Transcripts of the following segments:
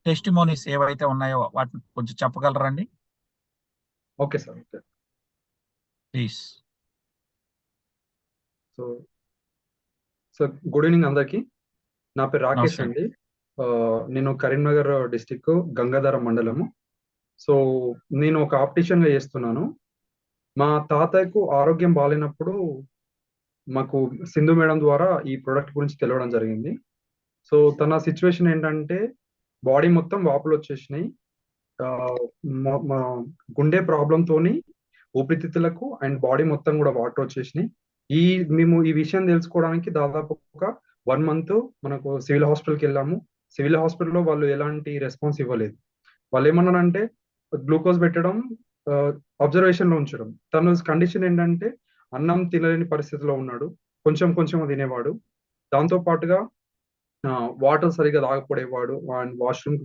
Testimonies ఏవైతే ఉన్నాయో వాటిని కొంచెం చెప్పగలరండి? Okay sir. Okay. Please. So sir good evening అందరికీ. నా పేరు రాకేష్ నమస్తే అండి. అండి. నేను కరీంనగర్ డిస్టిక్ గంగాధర మండలము. సో నేను ఒక ఆప్టిషియన్గా చేస్తున్నాను. మా తాతయ్యకు ఆరోగ్యం బాగాలేనప్పుడు మాకు సింధు మేడం ద్వారా ఈ ప్రోడక్ట్ గురించి తెలవడం జరిగింది. సో తన సిచ్యువేషన్ ఏంటంటే బాడీ మొత్తం వాపులు వచ్చేసినాయి. ఆ, గుండె ప్రాబ్లంతోని ఊపిరితిత్తులకు అండ్ బాడీ మొత్తం కూడా వాటర్ వచ్చేసినాయి. ఈ మేము ఈ విషయం తెలుసుకోవడానికి దాదాపు ఒక 1 మంత్ మనకు సివిల్ హాస్పిటల్కి వెళ్ళాము. సివిల్ హాస్పిటల్లో వాళ్ళు ఎలాంటి రెస్పాన్స్ ఇవ్వలేదు. వాళ్ళు ఏమన్నారంటే గ్లూకోజ్ పెట్టడం, అబ్జర్వేషన్ లో ఉంచడం. తన కండిషన్ ఏంటంటే అన్నం తినలేని పరిస్థితిలో ఉన్నాడు. కొంచెం కొంచెం తినేవాడు. దాంతో పాటుగా వాటర్ సరిగా తాగకపోయేవాడు అండ్ వాష్రూమ్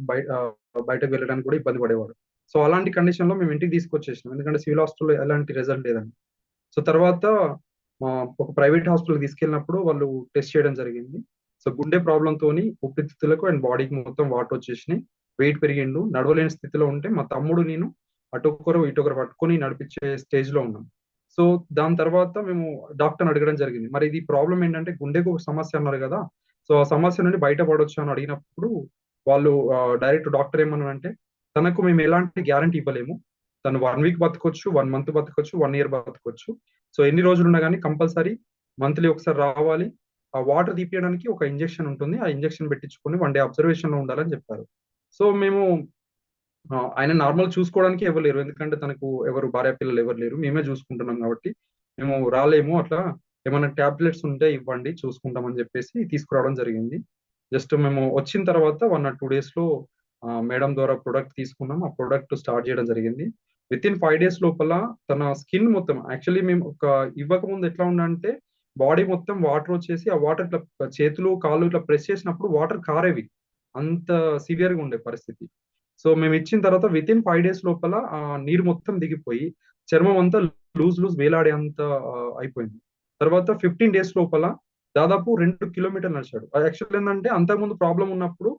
బయటకు వెళ్ళడానికి కూడా ఇబ్బంది పడేవాడు. సో అలాంటి కండిషన్ లో మేము ఇంటికి తీసుకొచ్చేసినాం, ఎందుకంటే సివిల్ హాస్పిటల్లో ఎలాంటి రిజల్ట్ లేదని. సో తర్వాత ఒక ప్రైవేట్ హాస్పిటల్ తీసుకెళ్ళినప్పుడు వాళ్ళు టెస్ట్ చేయడం జరిగింది. సో గుండె ప్రాబ్లం తోని ఊపిరితిత్తులకు అండ్ బాడీకి మొత్తం వాటర్ వచ్చేసినాయి. వెయిట్ పెరిగిండు, నడవలేని స్థితిలో ఉంటే మా తమ్ముడు నేను అటొక్కరు ఇటొకరు పట్టుకొని నడిపించే స్టేజ్ లో ఉన్నాం. సో దాని తర్వాత మేము డాక్టర్ని అడగడం జరిగింది, మరి ఇది ప్రాబ్లం ఏంటంటే గుండెకు ఒక సమస్య అన్నారు కదా, సో ఆ సమస్య నుండి బయటపడొచ్చు అని అడిగినప్పుడు వాళ్ళు డైరెక్ట్ డాక్టర్ ఏమన్నారంటే తనకు మేము ఎలాంటి గ్యారంటీ ఇవ్వలేము. తను 1 వీక్ బతకొచ్చు, 1 మంత్ బతకొచ్చు, 1 ఇయర్ బతకొచ్చు. సో ఎన్ని రోజులు ఉన్నా కానీ కంపల్సరీ మంత్లీ ఒకసారి రావాలి. ఆ వాటర్ తీపియడానికి ఒక ఇంజెక్షన్ ఉంటుంది, ఆ ఇంజెక్షన్ పెట్టించుకొని 1 డే అబ్జర్వేషన్ లో ఉండాలని చెప్పారు. సో మేము ఆయన నార్మల్ చూసుకోవడానికి ఎవరు లేరు, ఎందుకంటే తనకు ఎవరు భార్య పిల్లలు ఎవరు లేరు, మేమే చూసుకుంటున్నాం కాబట్టి మేము రాలేము. అట్లా ఏమైనా టాబ్లెట్స్ ఉంటే ఇవ్వండి చూసుకుంటామని చెప్పేసి తీసుకురావడం జరిగింది. జస్ట్ మేము వచ్చిన తర్వాత 1 or 2 days లో మేడం ద్వారా ప్రొడక్ట్ తీసుకున్నాం. ఆ ప్రొడక్ట్ స్టార్ట్ చేయడం జరిగింది. విత్ ఇన్ 5 days లోపల తన స్కిన్ మొత్తం, యాక్చువల్లీ మేము ఒక ఇవ్వక ముందు ఎట్లా ఉండంటే బాడీ మొత్తం వాటర్ వచ్చేసి ఆ వాటర్ ఇట్లా చేతులు కాళ్ళు ఇట్లా ప్రెస్ చేసినప్పుడు వాటర్ కారేవి, అంత సివియర్ గా ఉండే పరిస్థితి. సో మేము ఇచ్చిన తర్వాత విత్ ఇన్ 5 days లోపల ఆ నీరు మొత్తం దిగిపోయి చర్మం అంతా లూజ్ వేలాడే అంత అయిపోయింది. తర్వాత 15 days లోపల దాదాపు 2 కిలోమీటర్లు నడిచాడు. యాక్చువల్ ఏంటంటే అంతకుముందు ప్రాబ్లం ఉన్నప్పుడు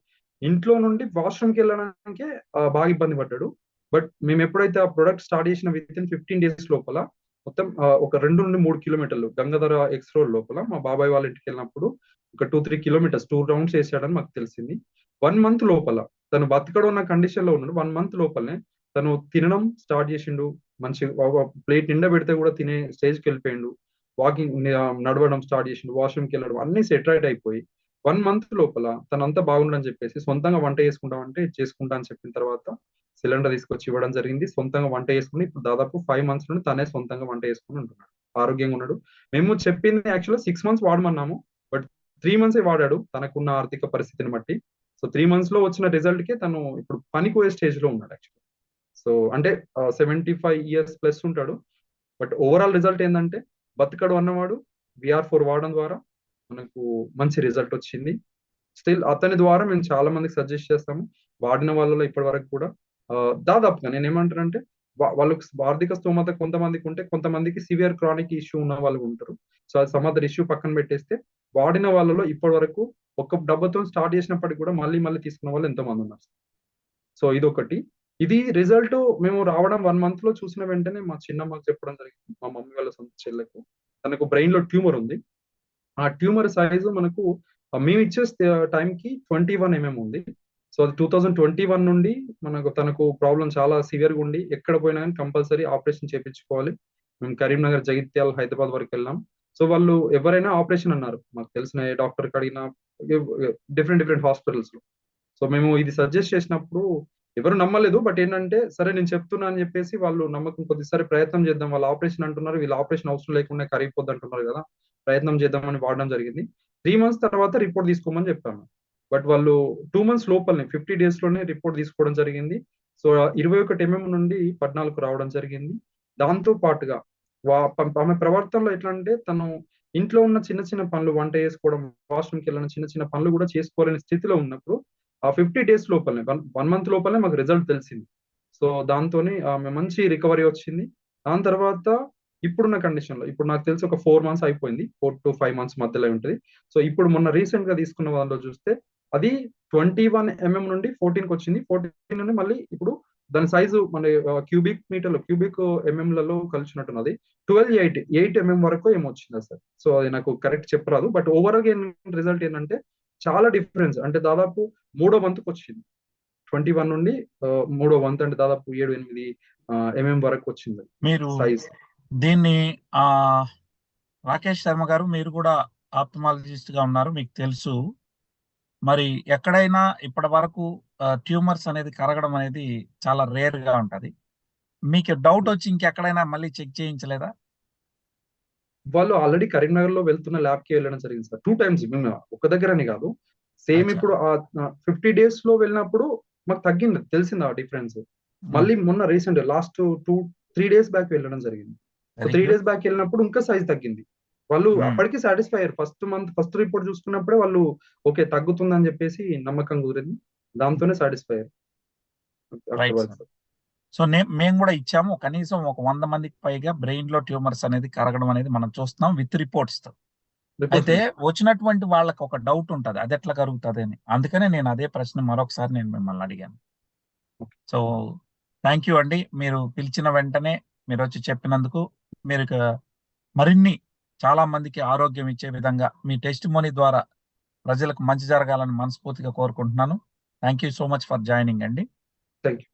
ఇంట్లో నుండి వాష్రూమ్కి వెళ్ళడానికే బాగా ఇబ్బంది పడ్డాడు. బట్ మేము ఎప్పుడైతే ఆ ప్రొడక్ట్ స్టార్ట్ చేసిన విత్ ఇన్ 15 days లోపల మొత్తం ఒక 2 నుండి 3 కిలోమీటర్లు గంగాధర ఎక్స్ రోడ్ లోపల మా బాబాయ్ వాళ్ళ ఇంటికి వెళ్ళినప్పుడు ఒక 2-3 kilometers 2 rounds వేసాడని మాకు తెలిసింది. 1 month లోపల తను బతకడం ఉన్న కండిషన్ లో ఉన్నాడు. 1 month లోపలనే తను తినడం స్టార్ట్ చేసిండు. మంచి ప్లేట్ నిండా పెడితే కూడా తినే స్టేజ్కి వెళ్ళిపోయిండు. వాకింగ్ నడవడం స్టార్ట్ చేసిండు, వాష్రూమ్కి వెళ్ళడం అన్ని సెటరైట్ అయిపోయి 1 month లోపల తనంతా బాగుండని చెప్పేసి సొంతంగా వంట చేసుకుంటామంటే చేసుకుంటా అని చెప్పిన తర్వాత సిలిండర్ తీసుకొచ్చి ఇవ్వడం జరిగింది. సొంతంగా వంట చేసుకుని ఇప్పుడు దాదాపు 5 months నుండి తనే సొంతంగా వంట చేసుకుని ఉంటున్నాడు, ఆరోగ్యంగా ఉన్నాడు. మేము చెప్పింది యాక్చువల్గా 6 months వాడమన్నాము, బట్ 3 months వాడాడు తనకున్న ఆర్థిక పరిస్థితిని బట్టి. సో 3 months లో వచ్చిన రిజల్ట్ కి తను ఇప్పుడు పనికి పోయే స్టేజ్ లో ఉన్నాడు యాక్చువల్. సో అంటే 75 years ప్లస్ ఉంటాడు. బట్ ఓవరాల్ రిజల్ట్ ఏంటంటే బతకడు అన్నవాడు VR4 వాడడం ద్వారా మనకు మంచి రిజల్ట్ వచ్చింది. స్టిల్ అతని ద్వారా మేము చాలా మందికి సజెస్ట్ చేస్తాము. వాడిన వాళ్ళలో ఇప్పటి వరకు కూడా దాదాపుగా నేను ఏమంటానంటే వాళ్ళకి ఆర్థిక స్తోమత కొంతమందికి ఉంటే కొంతమందికి సివియర్ క్రానిక్ ఇష్యూ ఉన్న వాళ్ళు ఉంటారు. సో అది సమ్ అదర్ ఇష్యూ పక్కన పెట్టేస్తే వాడిన వాళ్ళలో ఇప్పటి వరకు ఒక డబ్బతో స్టార్ట్ చేసినప్పటికి కూడా మళ్ళీ మళ్ళీ తీసుకున్న వాళ్ళు ఎంతో మంది ఉన్నారు. సో ఇదొకటి. ఇది రిజల్ట్ మేము రావడం 1 month లో చూసిన వెంటనే మా చిన్నమ్మకి చెప్పడం జరిగింది, మా మమ్మీ వాళ్ళ సొంత చెల్లెకు. తనకు బ్రెయిన్ లో ట్యూమర్ ఉంది. ఆ ట్యూమర్ సైజు మనకు మేము ఇచ్చే టైంకి 21 mm ఉంది. సో అది 2021 నుండి మనకు తనకు ప్రాబ్లం చాలా సివియర్గా ఉండి ఎక్కడ పోయినా కానీ కంపల్సరీ ఆపరేషన్ చేయించుకోవాలి. మేము కరీంనగర్, జగిత్యాల, హైదరాబాద్ వరకు వెళ్ళాం. సో వాళ్ళు ఎవరైనా ఆపరేషన్ అన్నారు, మాకు తెలిసిన ఏ డాక్టర్కి అడిగినా డిఫరెంట్ హాస్పిటల్స్ లో. సో మేము ఇది సజెస్ట్ చేసినప్పుడు ఎవరు నమ్మలేదు. బట్ ఏంటంటే సరే నేను చెప్తున్నా అని చెప్పేసి వాళ్ళు నమ్మకం కొద్దిసారి ప్రయత్నం చేద్దాం, వాళ్ళు ఆపరేషన్ అంటున్నారు, వీళ్ళు ఆపరేషన్ అవసరం లేకుండా కరిగిపోద్ది అంటున్నారు కదా, ప్రయత్నం చేద్దామని వాడడం జరిగింది. 3 months తర్వాత రిపోర్ట్ తీసుకోమని చెప్పాను. బట్ వాళ్ళు 2 months లోపలనే 50 days లోనే రిపోర్ట్ తీసుకోవడం జరిగింది. సో 21 mm నుండి 14 రావడం జరిగింది. దాంతో పాటుగా ఆమె ప్రవర్తనలో ఎట్లా అంటే తను ఇంట్లో ఉన్న చిన్న చిన్న పనులు, వంట చేసుకోవడం, వాష్రూమ్కి వెళ్ళిన చిన్న చిన్న పనులు కూడా చేసుకోలేని స్థితిలో ఉన్నప్పుడు ఆ 50 days లోపలనే 1 month లోపలనే మాకు రిజల్ట్ తెలిసింది. సో దాంతోనే ఆమె మంచి రికవరీ వచ్చింది. దాని తర్వాత ఇప్పుడున్న కండిషన్ లో ఇప్పుడు నాకు తెలిసి ఒక 4 months అయిపోయింది, 4 to 5 months మధ్యలో ఉంటుంది. సో ఇప్పుడు మొన్న రీసెంట్ గా తీసుకున్న వాళ్ళలో చూస్తే అది 21 mm నుండి 14కి వచ్చింది. 14 నుండి మళ్ళీ ఇప్పుడు దాని సైజు మన క్యూబిక్ మీటర్లు క్యూబిక్ ఎంఎంలలో కలిసినట్టున్నది. 8 mm వరకు ఏమో వచ్చింది సార్. సో అది నాకు కరెక్ట్ చెప్పరాదు. బట్ ఓవరాల్ రిజల్ట్ ఏంటంటే చాలా డిఫరెన్స్, అంటే దాదాపు 3వ వంతుకు వచ్చింది. 21 నుండి 3వ వంతు, అంటే దాదాపు 7-8 వరకు వచ్చింది మీరు సైజ్. దీన్ని రాకేష్ శర్మ గారు, మీరు కూడా ఆప్థమాలజిస్ట్ గా ఉన్నారు, మీకు తెలుసు. మరి ఎక్కడైనా ఇప్పటి వరకు ట్యూమర్స్ అనేది కరగడం అనేది చాలా రేర్ గా ఉంటది. మీకు డౌట్ వచ్చి ఇంకెక్కడైనా మళ్ళీ చెక్ చేయించలేదా? వాళ్ళు ఆల్రెడీ కరీంనగర్ లో వెళ్తున్న ల్యాబ్ కి వెళ్ళడం జరిగింది సార్ 2 times. మేము ఒక దగ్గరని కాదు, సేమ్ అచ్చా. ఇప్పుడు 50 days లో వెళ్ళినప్పుడు మాకు తగ్గింది, తెలిసింది ఆ డిఫరెన్స్. మళ్ళీ మొన్న రీసెంట్ లాస్ట్ 2-3 days బ్యాక్ వెళ్ళడం జరిగింది. So very 3 good. days back వెళ్ళినప్పుడు ఇంకా సైజ్ తగ్గింది. వాళ్ళు అప్పటికి సాటిస్ఫై అయ్యారు. ఫస్ట్ రిపోర్ట్ చూసుకున్నప్పుడే వాళ్ళు ఓకే తగ్గుతుందని చెప్పేసి నమ్మకం కుదిరింది. దాంతోనే సాటిస్ఫై అయ్యారు. Right afterwards. సార్. సో మేము కూడా ఇచ్చాము. కనీసం ఒక 100 మందికి పైగా బ్రెయిన్ లో ట్యూమర్స్ అనేది కరగడం అనేది మనం చూస్తున్నాం విత్ రిపోర్ట్స్ తో. Reports అయితే ఉన్నాయి. వచ్చినటువంటి వాళ్ళకి ఒక డౌట్ ఉంటది, అది ఎట్లా కరుగుతుంది అని. అందుకనే నేను అదే ప్రశ్న మరొకసారి నేను మిమ్మల్ని అడిగాను. సో థ్యాంక్ యూ అండి, మీరు పిలిచిన వెంటనే మీరు వచ్చి చెప్పినందుకు. మీరు ఇక మరిన్ని చాలా మందికి ఆరోగ్యం ఇచ్చే విధంగా మీ టెస్టిమోనీ ద్వారా ప్రజలకు మంచి జరగాలని మనస్ఫూర్తిగా కోరుకుంటున్నాను. Thank you so much for joining అండి. Thank you.